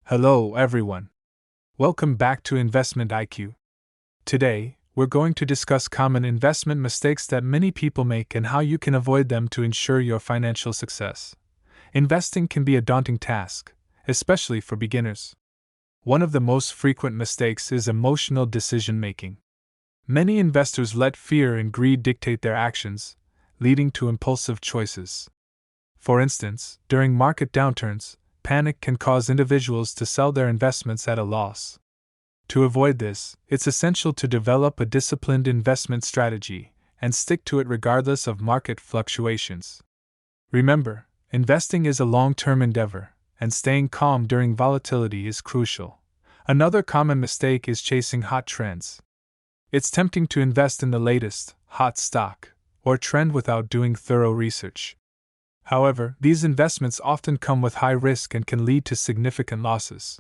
Hello, everyone. Welcome back to Investment IQ. Today, we're going to discuss common investment mistakes that many people make and how you can avoid them to ensure your financial success. Investing can be a daunting task, especially for beginners. One of the most frequent mistakes is emotional decision making. Many investors let fear and greed dictate their actions, leading to impulsive choices. For instance, during market downturns, panic can cause individuals to sell their investments at a loss. To avoid this, it's essential to develop a disciplined investment strategy and stick to it regardless of market fluctuations. Remember, investing is a long-term endeavor, and staying calm during volatility is crucial. Another common mistake is chasing hot trends. It's tempting to invest in the latest, hot stock, or trend without doing thorough research. However, these investments often come with high risk and can lead to significant losses.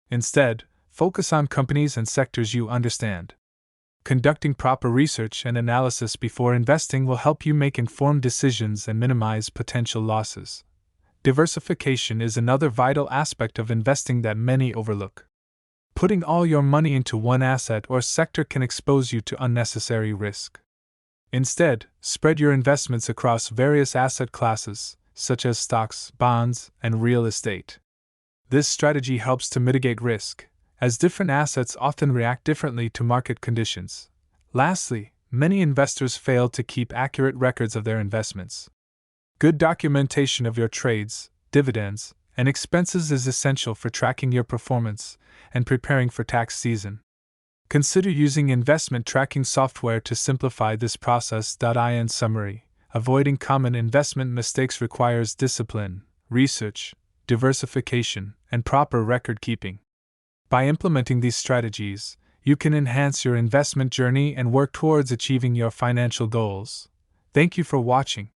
Instead, focus on companies and sectors you understand. Conducting proper research and analysis before investing will help you make informed decisions and minimize potential losses. Diversification is another vital aspect of investing that many overlook. Putting all your money into one asset or sector can expose you to unnecessary risk. Instead, spread your investments across various asset classes, such as stocks, bonds, and real estate. This strategy helps to mitigate risk, as different assets often react differently to market conditions. Lastly, many investors fail to keep accurate records of their investments. Good documentation of your trades, dividends, and expenses is essential for tracking your performance and preparing for tax season. Consider using investment tracking software to simplify this process. In summary, avoiding common investment mistakes requires discipline, research, diversification, and proper record keeping. By implementing these strategies, you can enhance your investment journey and work towards achieving your financial goals. Thank you for watching.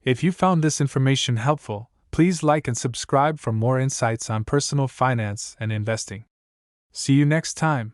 If you found this information helpful, please like and subscribe for more insights on personal finance and investing. See you next time.